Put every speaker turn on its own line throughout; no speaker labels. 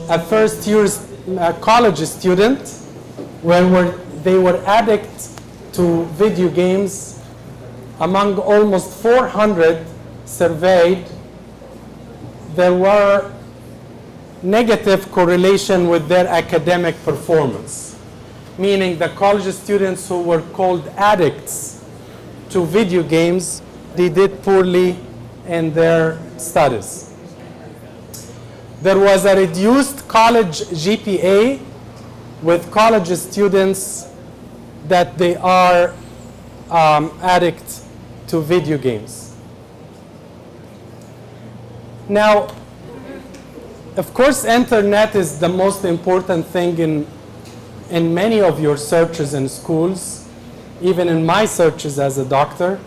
a first-year college student where they were addicts to video games. Among almost 400 surveyed, there were negative correlation with their academic performance, meaning the college students who were called addicts to video games, they did poorly in their studies. There was a reduced college GPA with college students that they are addicts to video games. Now, of course, internet is the most important thing in many of your searches in schools, even in my searches as a doctor.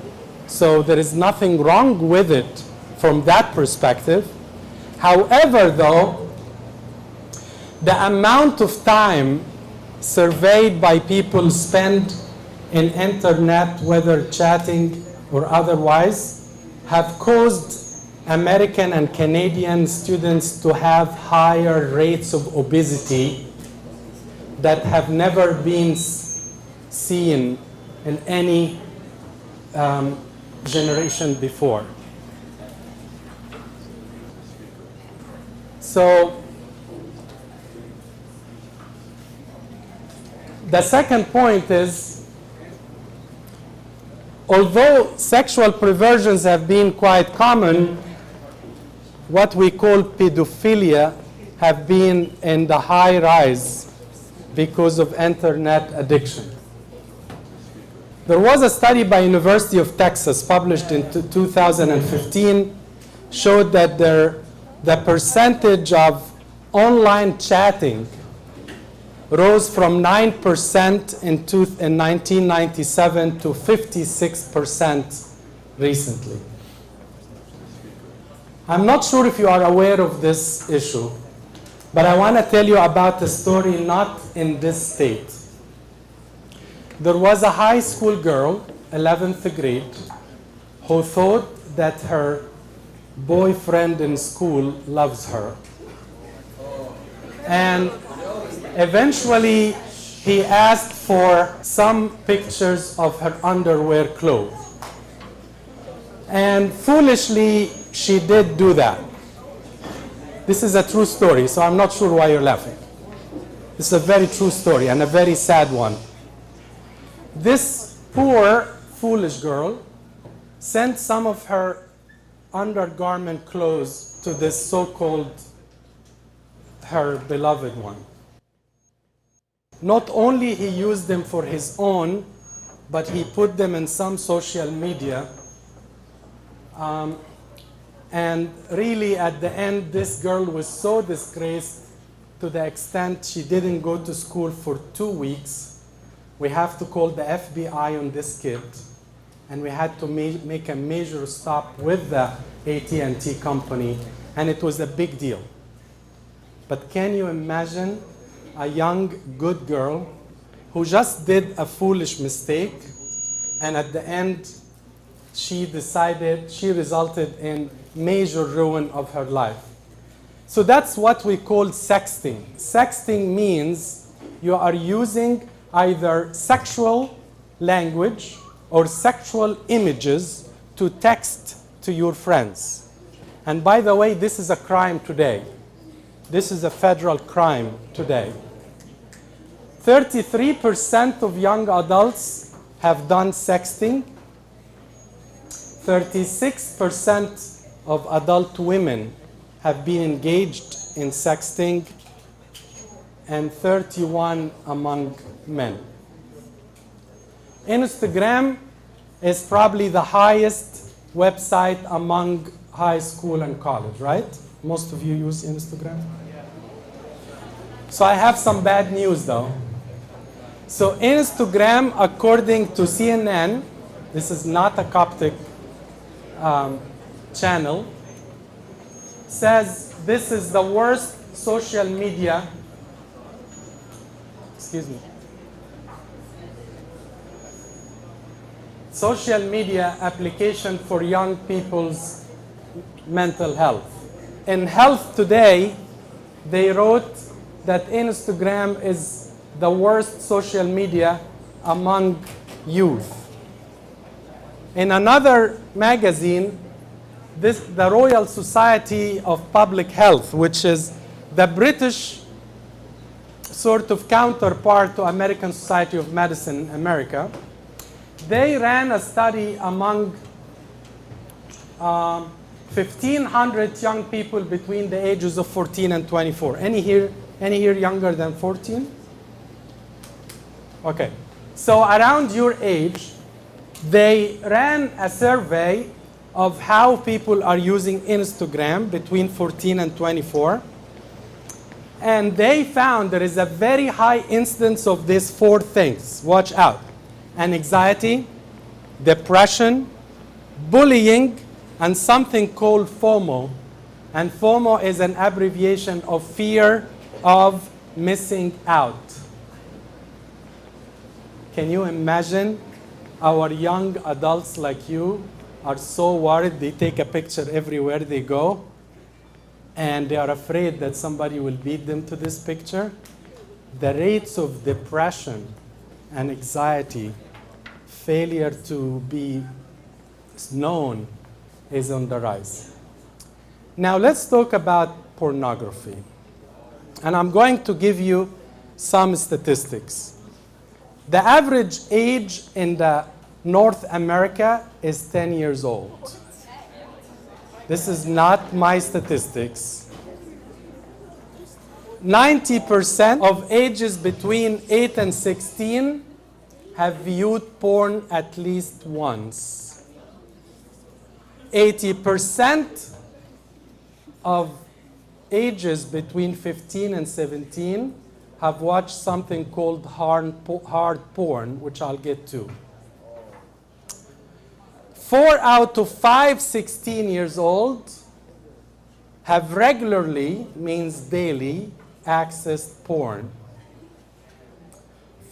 So there is nothing wrong with it from that perspective. However, though, the amount of time surveyed by people spend in internet, whether chatting or otherwise, have caused American and Canadian students to have higher rates of obesity that have never been seen in any generation before. So the second point is, although sexual perversions have been quite common, what we call pedophilia have been in the high rise because of internet addiction. There was a study by University of Texas published in 2015 showed that the percentage of online chatting rose from 9% in 1997 to 56% recently. I'm not sure if you are aware of this issue, but I want to tell you about a story not in this state. There was a high school girl, 11th grade, who thought that her boyfriend in school loves her. And eventually, he asked for some pictures of her underwear clothes. And foolishly, she did do that. This is a true story, so I'm not sure why you're laughing. This is a very true story and a very sad one. This poor, foolish girl sent some of her undergarment clothes to this so-called her beloved one. Not only he used them for his own, but he put them in some social media. And really, at the end, this girl was so disgraced to the extent she didn't go to school for 2 weeks. We have to call the FBI on this kid. And we had to make a major stop with the AT&T company. And it was a big deal. But can you imagine a young, good girl who just did a foolish mistake, and at the end, she resulted in major ruin of her life. So that's what we call sexting. Sexting means you are using either sexual language or sexual images to text to your friends. And by the way, this is a crime today. This is a federal crime today. 33% of young adults have done sexting. 36% of adult women have been engaged in sexting, and 31% among men. Instagram is probably the highest website among high school and college, right? Most of you use Instagram? So I have some bad news though. So Instagram, according to CNN, this is not a Coptic channel, says this is the worst social media, social media application for young people's mental health. In health today, they wrote that Instagram is the worst social media among youth. In another magazine, the Royal Society of Public Health, which is the British sort of counterpart to American Society of Medicine in America, they ran a study among 1,500 young people between the ages of 14 and 24. Any here younger than 14? Okay. So around your age, they ran a survey of how people are using Instagram between 14 and 24. And they found there is a very high incidence of these four things. Watch out. Anxiety, depression, bullying, and something called FOMO. And FOMO is an abbreviation of fear of missing out. Can you imagine our young adults like you are so worried they take a picture everywhere they go and they are afraid that somebody will beat them to this picture? The rates of depression and anxiety, failure to be known, is on the rise. Now let's talk about pornography. And I'm going to give you some statistics. The average age in North America is 10 years old. This is not my statistics. 90% of ages between 8 and 16 have viewed porn at least once. 80% of ages between 15 and 17 have watched something called hard porn, which I'll get to. 4 out of 5 16 years old have regularly, means daily, accessed porn.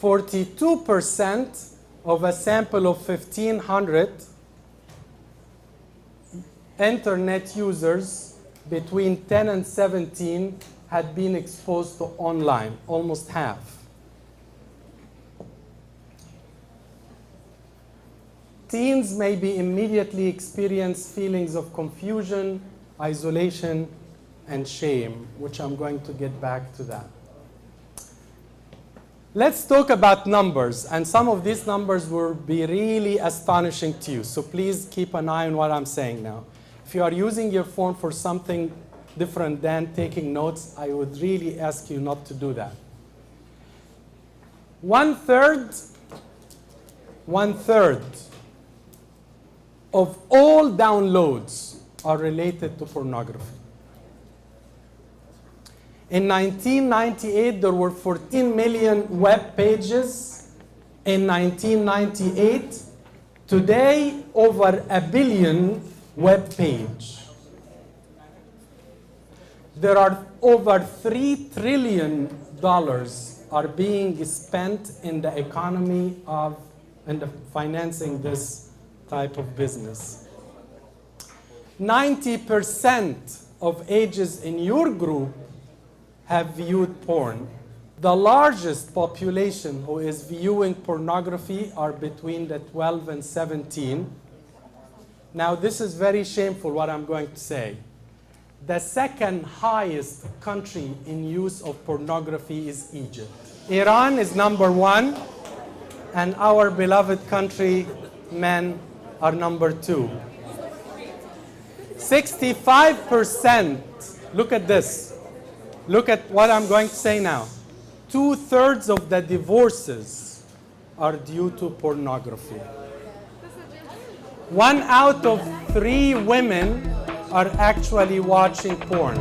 42% of a sample of 1,500 internet users between 10 and 17 had been exposed to online, almost half. Teens maybe immediately experience feelings of confusion, isolation, and shame, which I'm going to get back to that. Let's talk about numbers, and some of these numbers will be really astonishing to you, so please keep an eye on what I'm saying now. If you are using your phone for something different than taking notes, I would really ask you not to do that. One third of all downloads are related to pornography. In 1998, there were 14 million web pages. In 1998, today, over 1 billion web pages. There are over $3 trillion are being spent in the economy of and financing this type of business. 90% of ages in your group have viewed porn. The largest population who is viewing pornography are between the 12 and 17. Now, this is very shameful what I'm going to say. The second highest country in use of pornography is Egypt. Iran is number 1, and our beloved country, men, are number 2. 65%, look at this. Look at what I'm going to say now. 2/3 of the divorces are due to pornography. 1 out of 3 women are actually watching porn.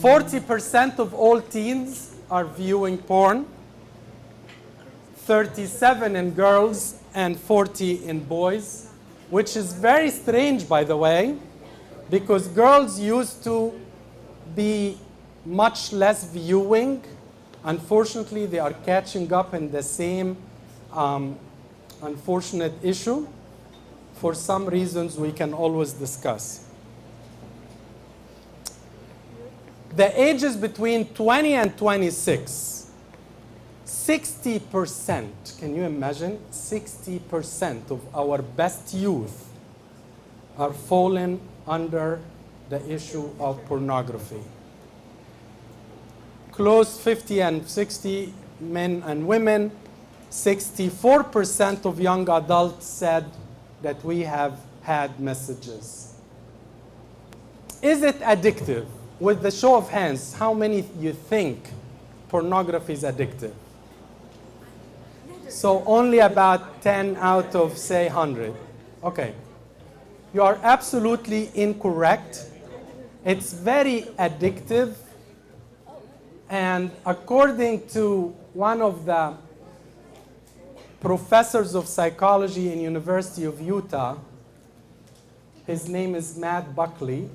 %40 of all teens are viewing porn, 37 in girls and 40 in boys, which is very strange, by the way, because girls used to be much less viewing. Unfortunately, they are catching up in the same unfortunate issue for some reasons we can always discuss. The ages between 20 and 26, 60%, can you imagine? 60% of our best youth are falling under the issue of pornography. Close 50 and 60 men and women, 64% of young adults said that we have had messages. Is it addictive? With the show of hands, how many you think pornography is addictive? So only about 10 out of, say, 100. Okay. You are absolutely incorrect. It's very addictive. And according to one of the professors of psychology in University of Utah, his name is Matt Buckley,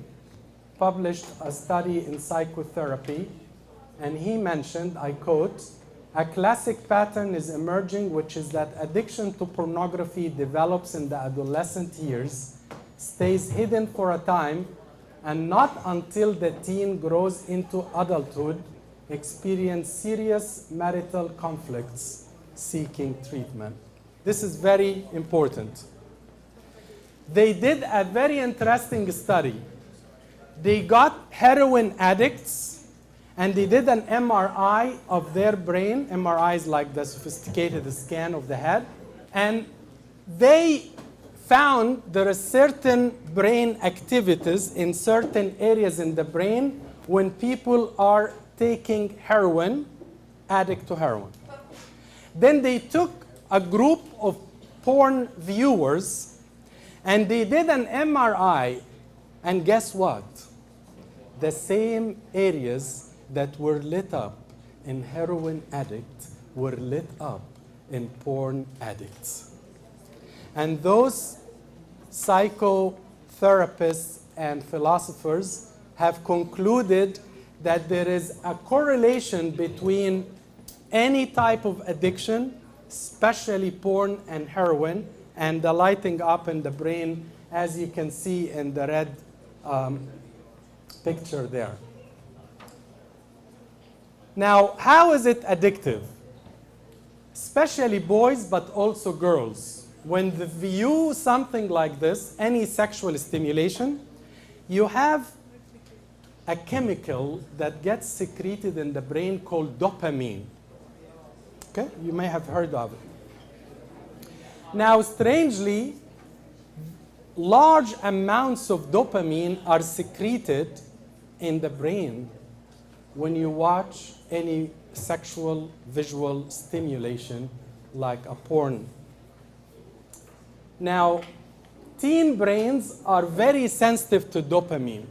published a study in psychotherapy, and he mentioned, I quote, "A classic pattern is emerging, which is that addiction to pornography develops in the adolescent years, stays hidden for a time, and not until the teen grows into adulthood, experience serious marital conflicts seeking treatment." This is very important. They did a very interesting study. They got heroin addicts, and they did an MRI of their brain. MRI is like the sophisticated scan of the head. And they found there are certain brain activities in certain areas in the brain when people are taking heroin, addict to heroin. Then they took a group of porn viewers, and they did an MRI, and guess what? The same areas that were lit up in heroin addicts were lit up in porn addicts. And those psychotherapists and philosophers have concluded that there is a correlation between any type of addiction, especially porn and heroin, and the lighting up in the brain, as you can see in the red picture there. Now, how is it addictive? Especially boys, but also girls. When they view something like this, any sexual stimulation, you have a chemical that gets secreted in the brain called dopamine. Okay, you may have heard of it. Now, strangely, large amounts of dopamine are secreted in the brain when you watch any sexual visual stimulation like a porn. Now, teen brains are very sensitive to dopamine,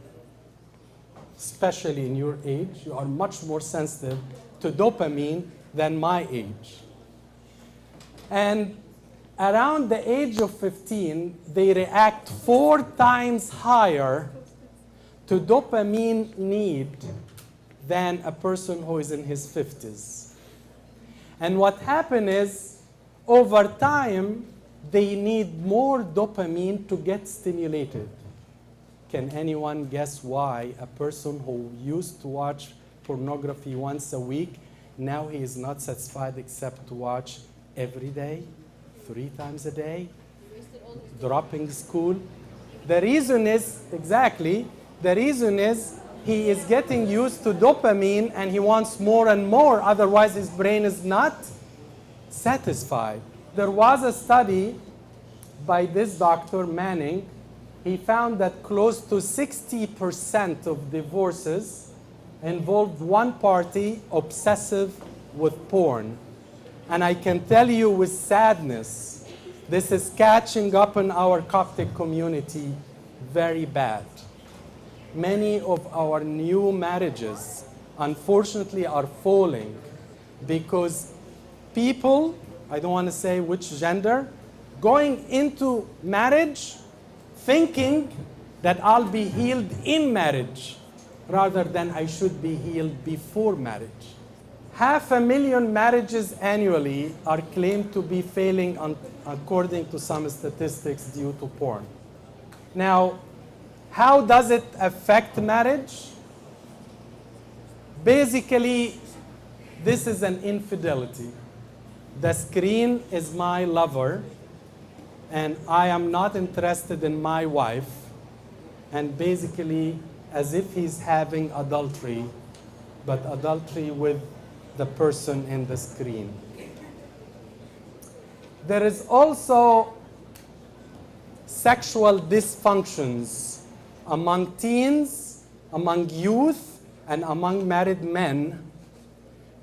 especially in your age. You are much more sensitive to dopamine than my age. And around the age of 15, they react 4 times higher to dopamine need than a person who is in his 50s. And what happens is, over time, they need more dopamine to get stimulated. Can anyone guess why a person who used to watch pornography once a week, now he is not satisfied except to watch every day, 3 times a day, dropping school? The reason is, exactly, the reason is he is getting used to dopamine and he wants more and more, otherwise his brain is not satisfied. There was a study by this Dr. Manning. He found that close to 60% of divorces involved one party obsessive with porn. And I can tell you with sadness, this is catching up in our Coptic community very bad. Many of our new marriages, unfortunately, are falling because people, I don't want to say which gender, going into marriage thinking that I'll be healed in marriage rather than I should be healed before marriage. 500,000 marriages annually are claimed to be failing according to some statistics due to porn. Now, how does it affect marriage? Basically, this is an infidelity. The screen is my lover, and I am not interested in my wife, and basically as if he's having adultery, but adultery with the person in the screen. There is also sexual dysfunctions among teens, among youth, and among married men.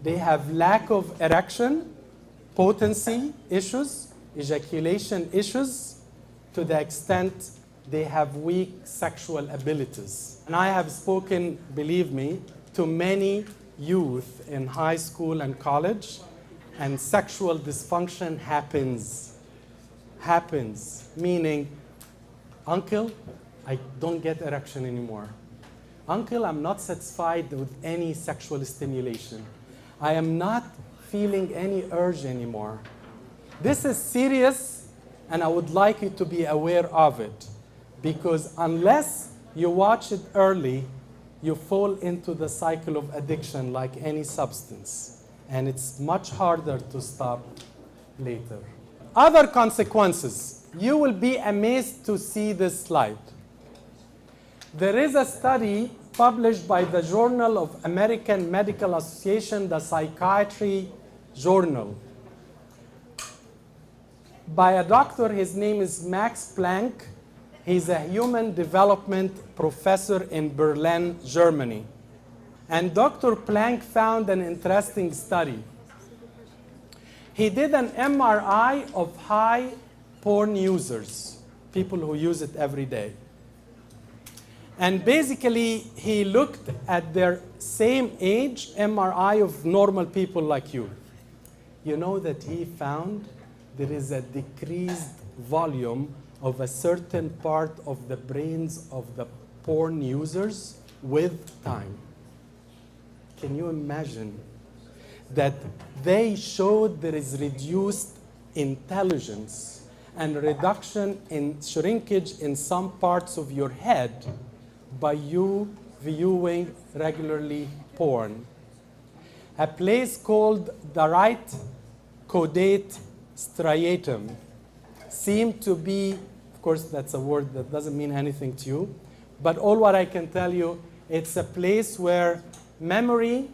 They have lack of erection, potency issues, ejaculation issues, to the extent they have weak sexual abilities. And I have spoken, believe me, to many youth in high school and college, and sexual dysfunction happens, meaning, uncle, I don't get erection anymore. Uncle, I'm not satisfied with any sexual stimulation. I am not feeling any urge anymore. This is serious, and I would like you to be aware of it, because unless you watch it early, you fall into the cycle of addiction like any substance, and it's much harder to stop later. Other consequences. You will be amazed to see this slide. There is a study published by the Journal of American Medical Association, the Psychiatry Journal, by a doctor. His name is Max Planck. He's a human development professor in Berlin, Germany. And Dr. Planck found an interesting study. He did an MRI of high porn users, people who use it every day. And basically, he looked at their same age MRI of normal people like you. You know that he found there is a decreased volume of a certain part of the brains of the porn users with time. Can you imagine that they showed there is reduced intelligence and reduction in shrinkage in some parts of your head by you viewing regularly porn? A place called the right caudate striatum seemed to be, of course that's a word that doesn't mean anything to you, but all what I can tell you, it's a place where memory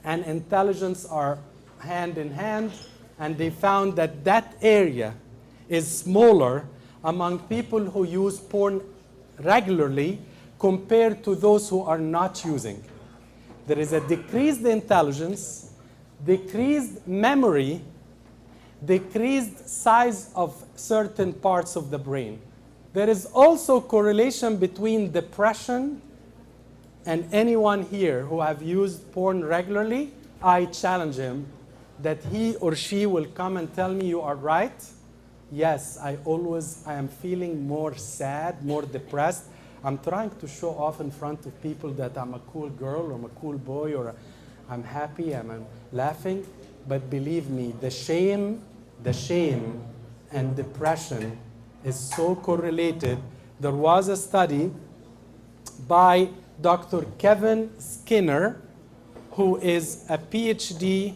and intelligence are hand in hand, and they found that that area is smaller among people who use porn regularly compared to those who are not using. There is a decreased intelligence, decreased memory, decreased size of certain parts of the brain. There is also correlation between depression, and anyone here who have used porn regularly, I challenge him that he or she will come and tell me, you are right. Yes, I am feeling more sad, more depressed. I'm trying to show off in front of people that I'm a cool girl, or I'm a cool boy, or I'm happy, I'm laughing. But believe me, the shame and depression is so correlated. There was a study by Dr. Kevin Skinner, who is a PhD,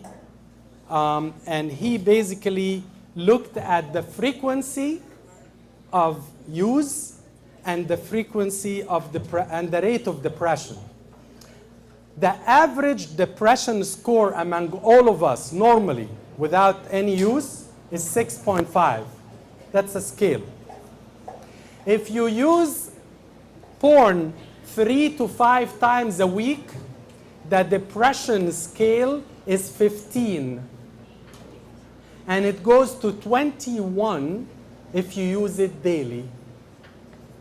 and he basically looked at the frequency of use and the frequency of and the rate of depression. The average depression score among all of us, normally, without any use, is 6.5. That's a scale. If you use porn 3 to 5 times a week, the depression scale is 15. And it goes to 21 if you use it daily.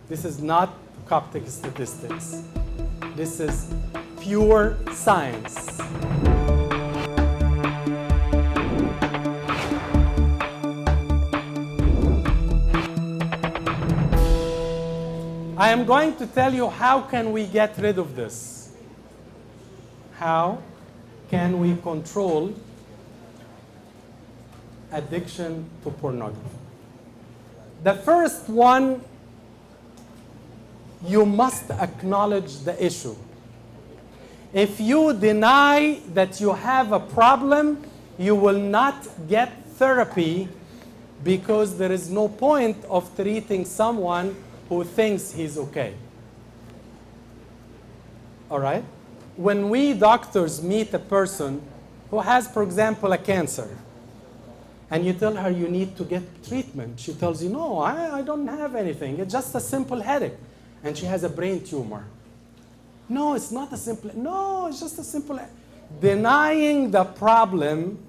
This is not Coptic statistics. This is pure science. I am going to tell you how can we get rid of this. How? can we control addiction to pornography? The first one, you must acknowledge the issue. If you deny that you have a problem, you will not get therapy, because there is no point of treating someone who thinks he's okay. All right? When we doctors meet a person who has, for example, a cancer, and you tell her you need to get treatment, she tells you, no, I don't have anything. It's just a simple headache. And she has a brain tumor. No, it's not a simple, no, it's just a simple. Denying the problem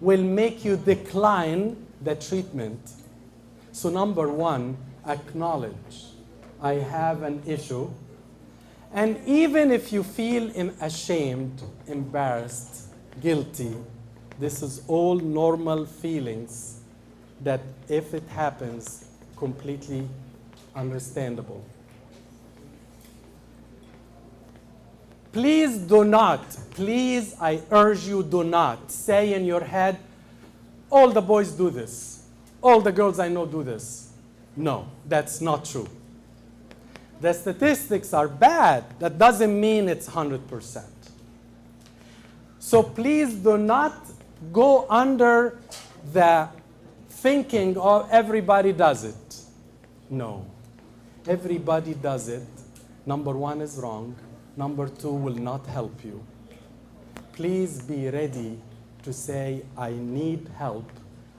will make you decline the treatment. So number one, acknowledge, I have an issue. And even if you feel ashamed, embarrassed, guilty, this is all normal feelings that, if it happens, completely understandable. Please do not, please, I urge you, do not say in your head, all the boys do this, all the girls I know do this. No, that's not true. The statistics are bad. That doesn't mean it's 100%. So please do not go under the thinking, oh, everybody does it. No. Everybody does it. Number one is wrong. Number two will not help you. Please be ready to say, I need help.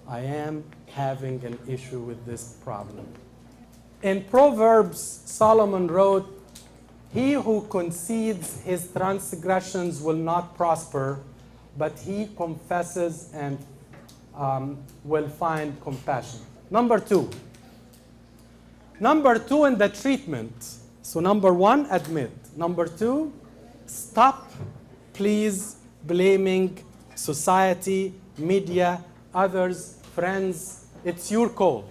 I am having an issue with this problem. In Proverbs, Solomon wrote, he who concedes his transgressions will not prosper, but he confesses and will find compassion. Number two in the treatment. So number one, admit. Number two, stop, please, blaming society, media, others, friends. It's your call.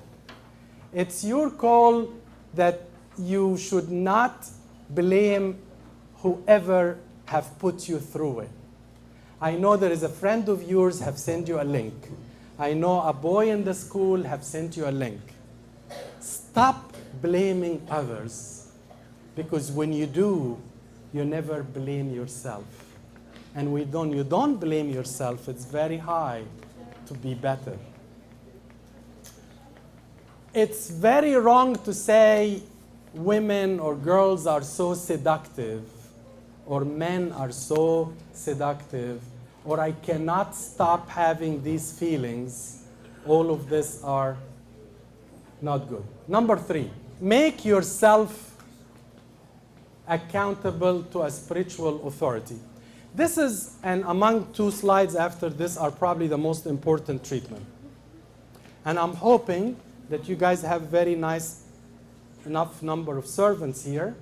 It's your call that you should not blame whoever have put you through it. I know there is a friend of yours have sent you a link. I know a boy in the school have sent you a link. Stop blaming others, because when you do, you never blame yourself. And you don't blame yourself, it's very hard to be better. It's very wrong to say women or girls are so seductive, or men are so seductive, or I cannot stop having these feelings. All of this are not good. Number three, make yourself accountable to a spiritual authority. This is, and among two slides after this are probably the most important treatment. And I'm hoping that you guys have very nice enough number of servants here,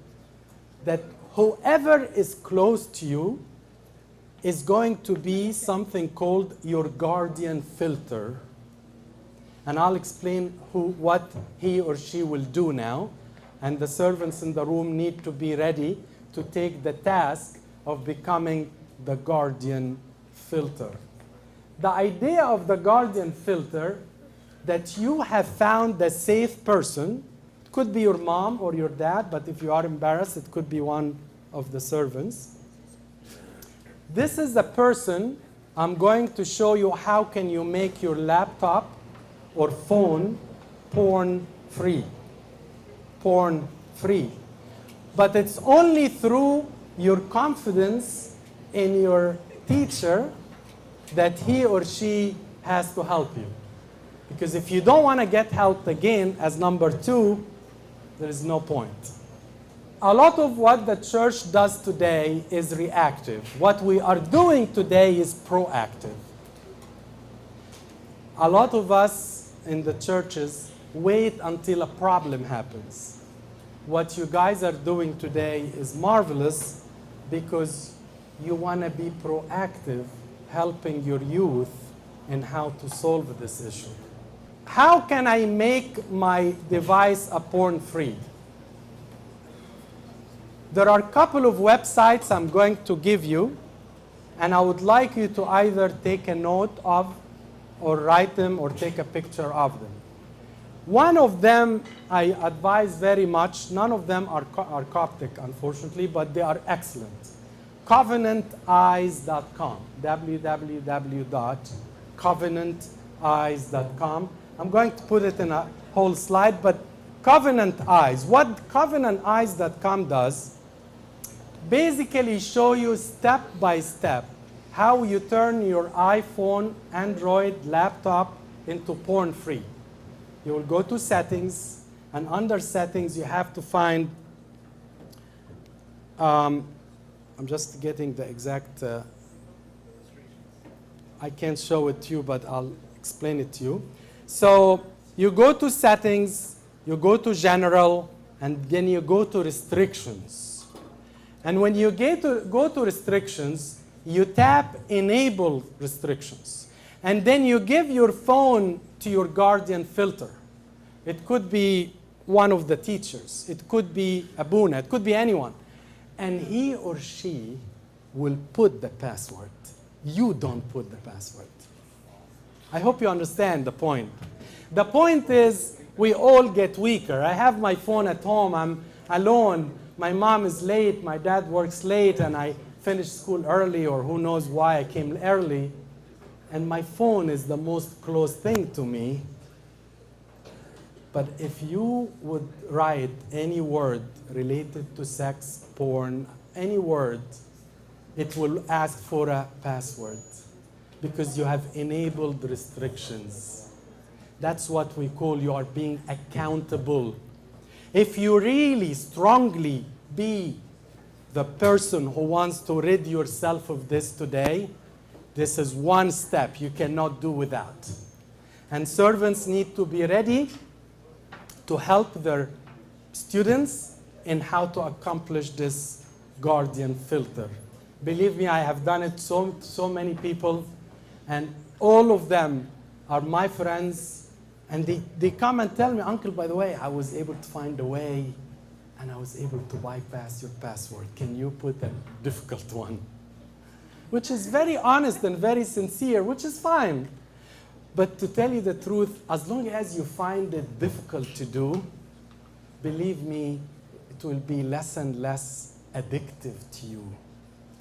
that whoever is close to you is going to be something called your guardian filter. And I'll explain what he or she will do now. And the servants in the room need to be ready to take the task of becoming the guardian filter. The idea of the guardian filter, that you have found the safe person. It could be your mom or your dad, but if you are embarrassed, it could be one of the servants. This is the person. I'm going to show you how can you make your laptop or phone porn-free. Porn-free. But it's only through your confidence in your teacher that he or she has to help you. Because if you don't want to get help again as number two, there is no point. A lot of what the church does today is reactive. What we are doing today is proactive. A lot of us in the churches wait until a problem happens. What you guys are doing today is marvelous, because you want to be proactive, helping your youth in how to solve this issue. How can I make my device a porn-free? There are a couple of websites I'm going to give you. And I would like you to either take a note of, or write them, or take a picture of them. One of them I advise very much. None of them are Coptic, unfortunately, but they are excellent. CovenantEyes.com, www.covenanteyes.com. I'm going to put it in a whole slide, but Covenant Eyes. What CovenantEyes.com does, basically show you step by step how you turn your iPhone, Android, laptop into porn-free. You will go to settings, and under settings you have to find, I'm just getting the exact, I can't show it to you, but I'll explain it to you. So you go to settings, you go to general, and then you go to restrictions. And when you go to restrictions, you tap enable restrictions. And then you give your phone to your guardian filter. It could be one of the teachers. It could be Abuna. It could be anyone. And he or she will put the password. You don't put the password. I hope you understand the point. The point is, we all get weaker. I have my phone at home. I'm alone. My mom is late. My dad works late, and I finished school early, or who knows why I came early. And my phone is the most close thing to me. But if you would write any word related to sex, porn, any word, it will ask for a password because you have enabled restrictions. That's what we call you are being accountable. If you really strongly be the person who wants to rid yourself of this today, this is one step you cannot do without. And servants need to be ready to help their students in how to accomplish this guardian filter. Believe me, I have done it so many people, and all of them are my friends, and they come and tell me, Uncle, by the way, I was able to find a way, and I was able to bypass your password. Can you put a difficult one? Which is very honest and very sincere, which is fine. But to tell you the truth, as long as you find it difficult to do, believe me, it will be less and less addictive to you.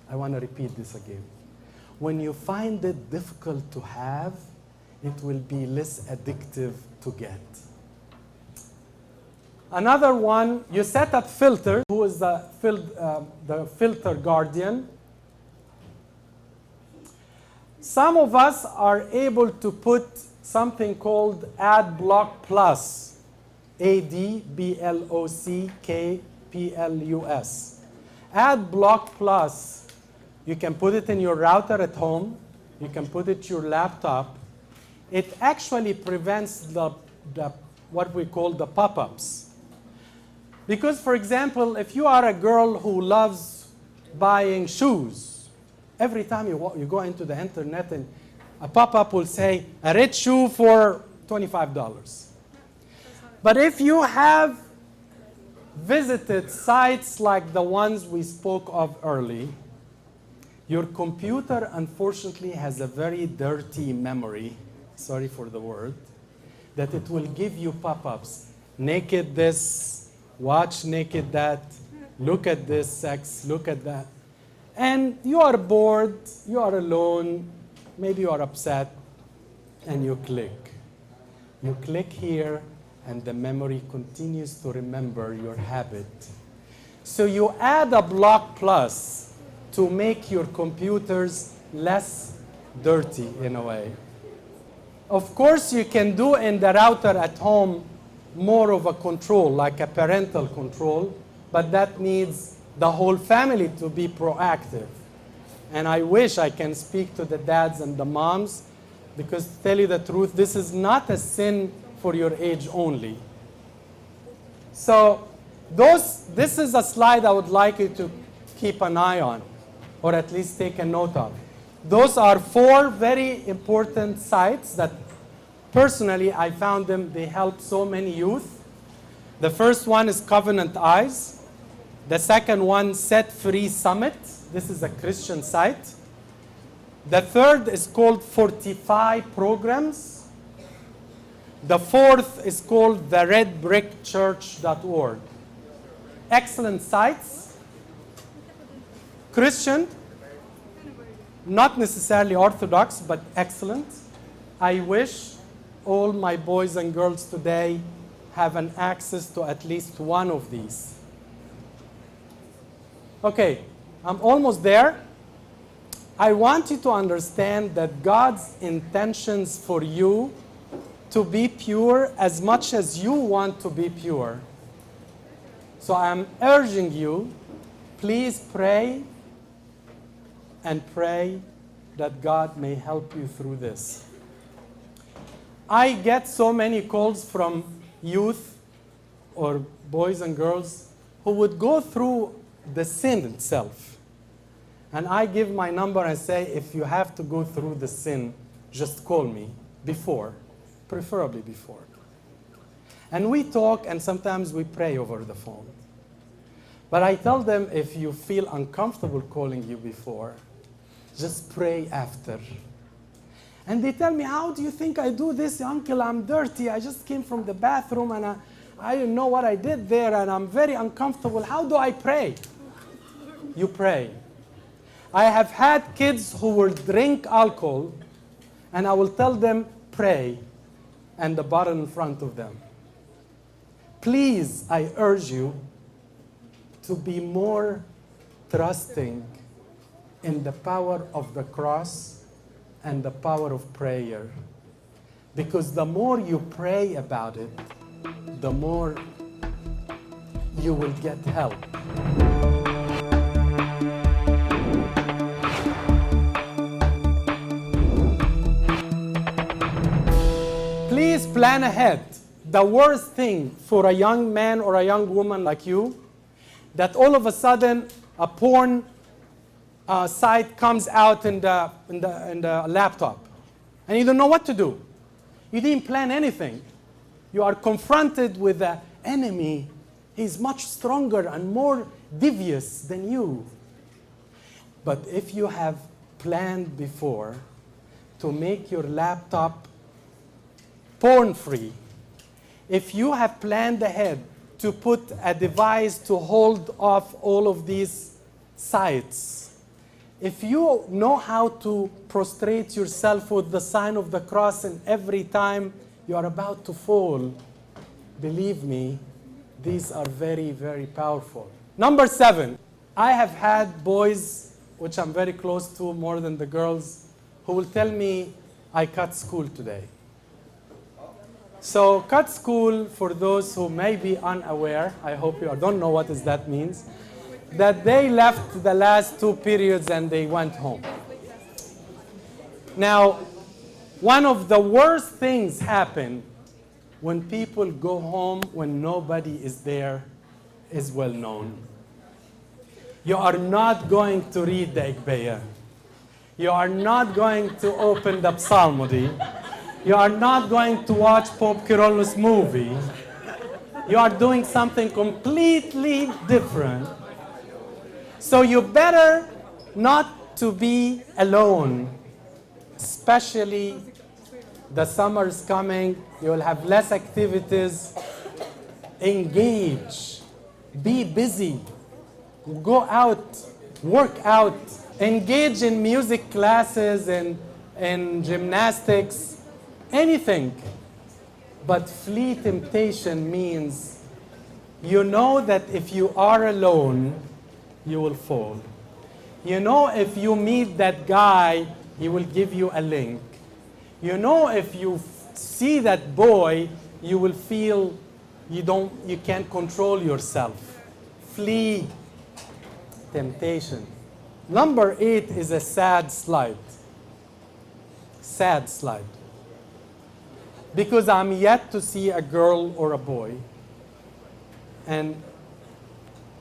I want to repeat this again. When you find it difficult to have, it will be less addictive to get. Another one, you set up filter, who is the filter guardian. Some of us are able to put something called Ad Block Plus, ADBLOCKPLUS. Ad Block Plus, you can put it in your router at home, you can put it to your laptop. It actually prevents the what we call the pop-ups. Because, for example, if you are a girl who loves buying shoes, every time you go into the internet and a pop-up will say, a red shoe for $25. But if you have visited sites like the ones we spoke of early, your computer, unfortunately, has a very dirty memory, sorry for the word, that it will give you pop-ups. Naked this, watch naked that, look at this sex, look at that. And you are bored, you are alone, maybe you are upset, and you click. You click here, and the memory continues to remember your habit. So you add a block plus to make your computers less dirty in a way. Of course, you can do in the router at home more of a control, like a parental control, but that needs the whole family to be proactive. And I wish I can speak to the dads and the moms, because to tell you the truth, this is not a sin for your age only. So this is a slide I would like you to keep an eye on, or at least take a note of. Those are 4 very important sites that personally I found them, they help so many youth. The first one is Covenant Eyes. The second one, Set Free Summit. This is a Christian site. The third is called Fortify Programs. The fourth is called the redbrickchurch.org. Excellent sites. Christian, not necessarily Orthodox, but excellent. I wish all my boys and girls today have an access to at least one of these. Okay, I'm almost there. I want you to understand that God's intentions for you to be pure as much as you want to be pure. So I'm urging you, please pray and pray that God may help you through this. I get so many calls from youth or boys and girls who would go through the sin itself. And I give my number and say, if you have to go through the sin, just call me before, preferably before. And we talk, and sometimes we pray over the phone. But I tell them, if you feel uncomfortable calling you before, just pray after. And they tell me, how do you think I do this? Uncle, I'm dirty. I just came from the bathroom, and I don't know what I did there, and I'm very uncomfortable. How do I pray? You pray. I have had kids who will drink alcohol, and I will tell them, pray, and the bottle in front of them. Please, I urge you to be more trusting in the power of the cross and the power of prayer. Because the more you pray about it, the more you will get help. Please plan ahead. The worst thing for a young man or a young woman like you, that all of a sudden a porn site comes out in the laptop, and you don't know what to do. You didn't plan anything. You are confronted with the enemy. He's much stronger and more devious than you. But if you have planned before to make your laptop porn-free, if you have planned ahead to put a device to hold off all of these sites, if you know how to prostrate yourself with the sign of the cross, and every time you are about to fall, believe me, these are very, very powerful. Number 7, I have had boys, which I'm very close to more than the girls, who will tell me, I cut school today. So cut school, for those who may be unaware, I hope you don't know what that means, that they left the last 2 periods and they went home. Now, one of the worst things happen when people go home when nobody is there is well known. You are not going to read the Igbeya. You are not going to open the Psalmody. You are not going to watch Pope Kyrillos' movie. You are doing something completely different. So you better not to be alone, especially the summer's coming. You will have less activities. Engage. Be busy. Go out. Work out. Engage in music classes and gymnastics. Anything. But flee temptation means you know that if you are alone, you will fall. You know if you meet that guy, he will give you a link. You know if you see that boy, you will feel you can't control yourself. Flee temptation. Number 8 is a sad slide. Sad slide. Because I'm yet to see a girl or a boy, and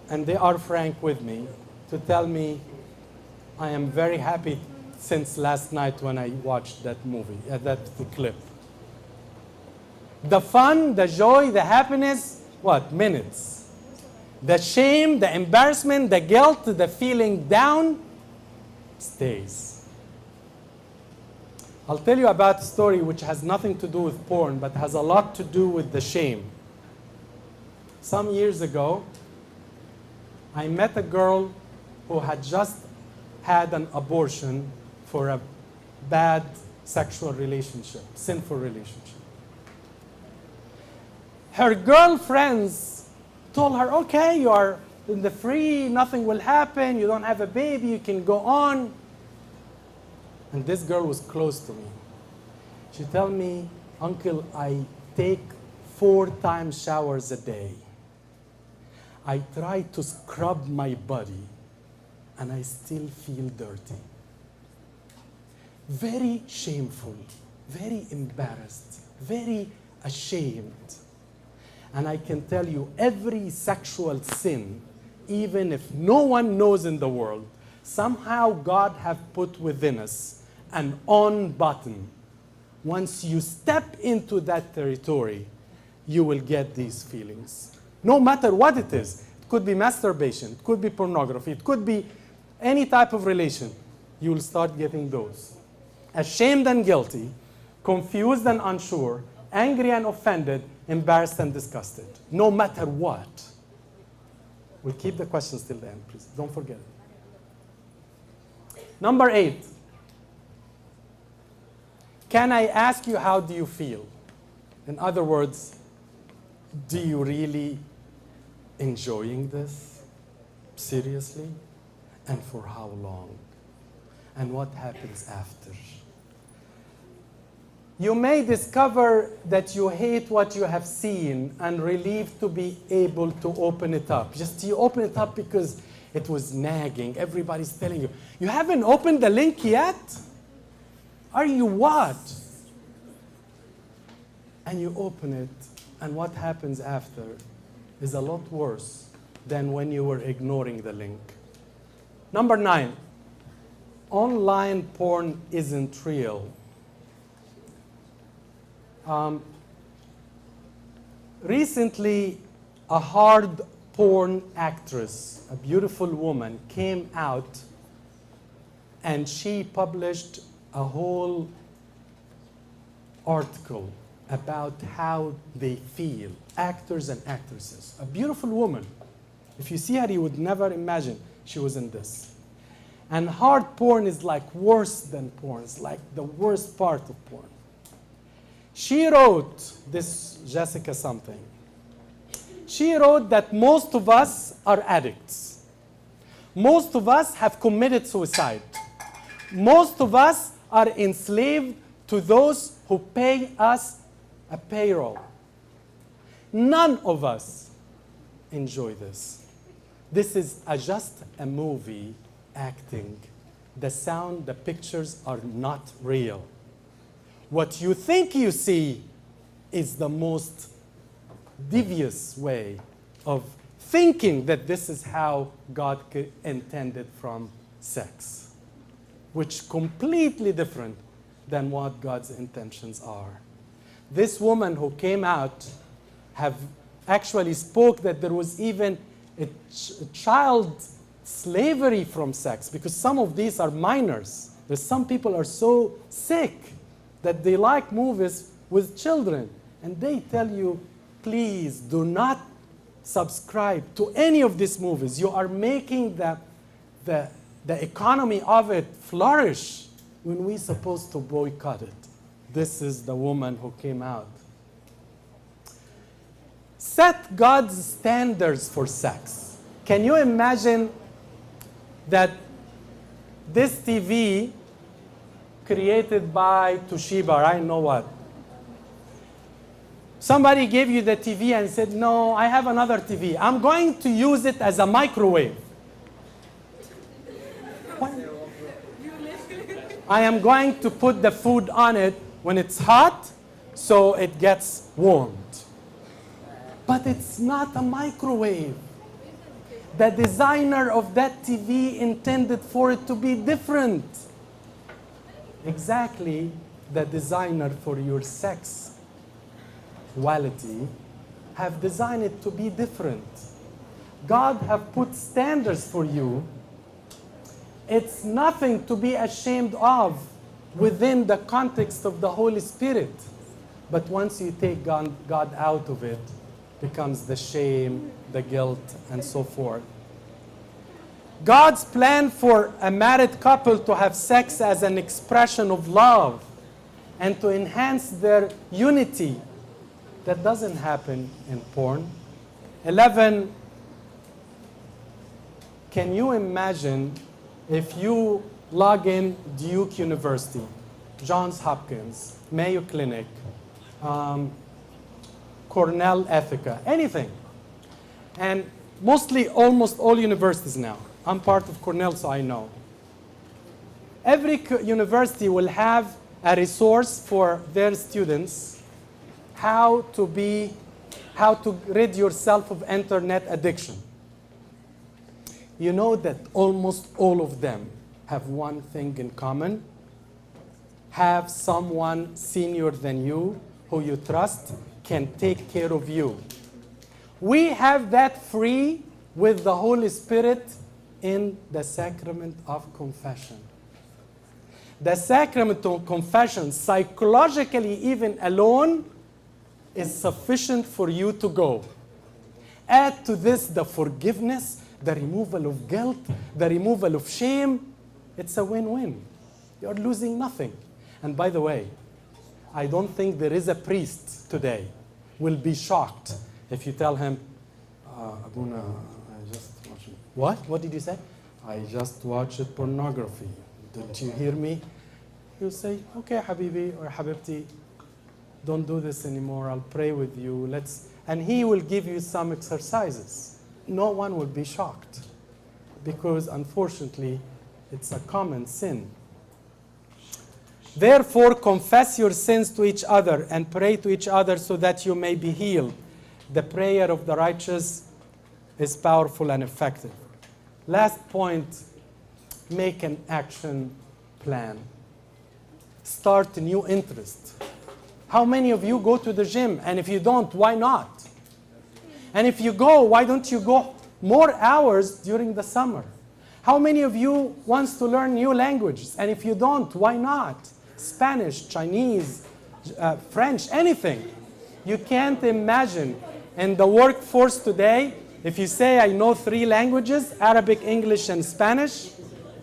they are frank with me to tell me, I am very happy since last night when I watched that movie, that clip. The fun, the joy, the happiness, what? Minutes. The shame, the embarrassment, the guilt, the feeling down stays. I'll tell you about a story which has nothing to do with porn, but has a lot to do with the shame. Some years ago, I met a girl who had just had an abortion for a bad sexual relationship, sinful relationship. Her girlfriends told her, okay, you are in the free, nothing will happen, you don't have a baby, you can go on. And this girl was close to me. She told me, Uncle, I take 4 times showers a day. I try to scrub my body, and I still feel dirty. Very shameful, very embarrassed, very ashamed. And I can tell you, every sexual sin, even if no one knows in the world, somehow God have put within us an on button. Once you step into that territory, you will get these feelings. No matter what it is. It could be masturbation, it could be pornography, it could be any type of relation. You will start getting those. Ashamed and guilty, confused and unsure, angry and offended, embarrassed and disgusted. No matter what. We'll keep the questions till the end, please. Don't forget it. Number 8. Can I ask you, how do you feel? In other words, do you really enjoying this? Seriously? And for how long? And what happens after? You may discover that you hate what you have seen and relieved to be able to open it up. Just you open it up because it was nagging. Everybody's telling you, you haven't opened the link yet? Are you what? And you open it, and what happens after is a lot worse than when you were ignoring the link. Number 9, online porn isn't real. Recently, a hard porn actress, a beautiful woman, came out and she published a whole article about how they feel, actors and actresses. A beautiful woman. If you see her, you would never imagine she was in this. And hard porn is like worse than porn. It's like the worst part of porn. She wrote, this Jessica something, she wrote that most of us are addicts. Most of us have committed suicide. Most of us are enslaved to those who pay us a payroll. None of us enjoy this. This is just a movie acting. The sound, the pictures are not real. What you think you see is the most devious way of thinking that this is how God intended from sex, which completely different than what God's intentions are. This woman who came out have actually spoke that there was even a child slavery from sex, because some of these are minors. There's some people are so sick that they like movies with children, and they tell you, please do not subscribe to any of these movies. You are making the economy of it flourish when we're supposed to boycott it. This is the woman who came out. Set God's standards for sex. Can you imagine that this TV created by Toshiba, I know what. Somebody gave you the TV and said, no, I have another TV. I'm going to use it as a microwave. I am going to put the food on it when it's hot, so it gets warmed. But it's not a microwave. The designer of that TV intended for it to be different. Exactly the designer for your sex quality have designed it to be different. God have put standards for you. It's nothing to be ashamed of within the context of the Holy Spirit. But once you take God out of it, becomes the shame, the guilt, and so forth. God's plan for a married couple to have sex as an expression of love and to enhance their unity, that doesn't happen in porn. 11, can you imagine if you log in Duke University, Johns Hopkins, Mayo Clinic, Cornell Ethica, anything. And mostly, almost all universities now. I'm part of Cornell, so I know. Every university will have a resource for their students how to rid yourself of internet addiction. You know that almost all of them have one thing in common. Have someone senior than you who you trust can take care of you. We have that free with the Holy Spirit in the sacrament of confession. The sacrament of confession, psychologically even alone, is sufficient for you to go. Add to this the forgiveness, the removal of guilt, the removal of shame. It's a win-win. You're losing nothing. And by the way, I don't think there is a priest today will be shocked if you tell him, Abuna, I just watched it. What? What did you say? I just watched pornography. Didn't you hear me? He'll say, okay, Habibi or Habibti, don't do this anymore. I'll pray with you. And he will give you some exercises. No one will be shocked because, unfortunately, it's a common sin. Therefore, confess your sins to each other and pray to each other so that you may be healed. The prayer of the righteous is powerful and effective. Last point, make an action plan. Start a new interest. How many of you go to the gym? And if you don't, why not? And if you go, why don't you go more hours during the summer? How many of you wants to learn new languages? And if you don't, why not? Spanish, Chinese, French, anything. You can't imagine. In the workforce today, if you say, I know 3 languages, Arabic, English, and Spanish,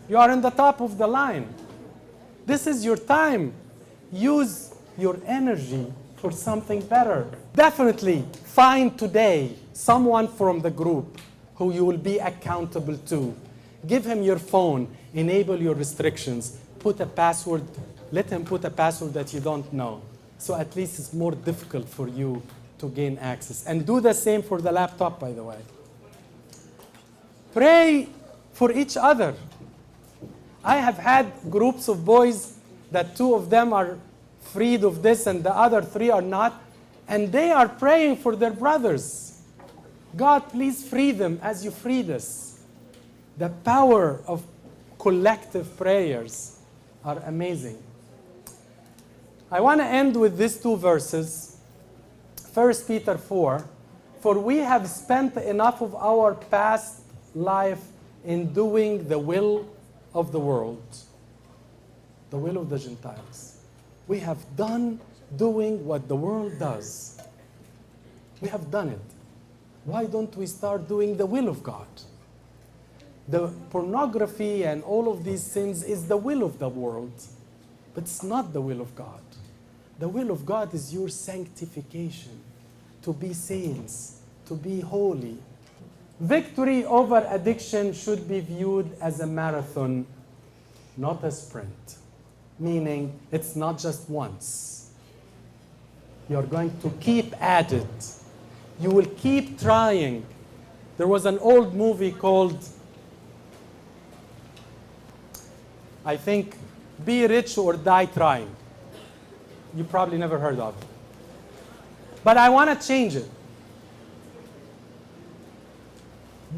you are in the top of the line. This is your time. Use your energy for something better. Definitely find today someone from the group who you will be accountable to. Give him your phone, enable your restrictions, put a password, let him put a password that you don't know. So at least it's more difficult for you to gain access. And do the same for the laptop, by the way. Pray for each other. I have had groups of boys that 2 of them are freed of this and the other 3 are not, and they are praying for their brothers. God, please free them as you freed us. The power of collective prayers are amazing. I want to end with these 2 verses. 1 Peter 4, for we have spent enough of our past life in doing the will of the world, the will of the Gentiles. We have done doing what the world does. We have done it. Why don't we start doing the will of God? The pornography and all of these sins is the will of the world, but it's not the will of God. The will of God is your sanctification, to be saints, to be holy. Victory over addiction should be viewed as a marathon, not a sprint. Meaning, it's not just once. You're going to keep at it. You will keep trying. There was an old movie called, I think, Be Rich or Die Trying. You probably never heard of it. But I want to change it.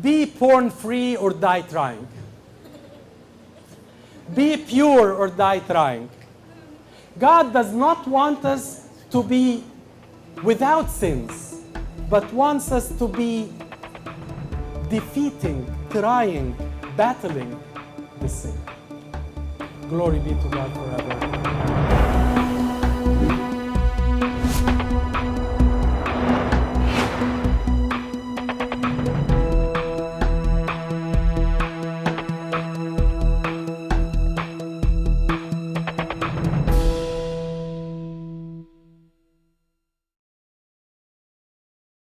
Be porn-free or die trying. Be pure or die trying. God does not want us to be without sins, but wants us to be defeating, trying, battling the sin. Glory be to God forever.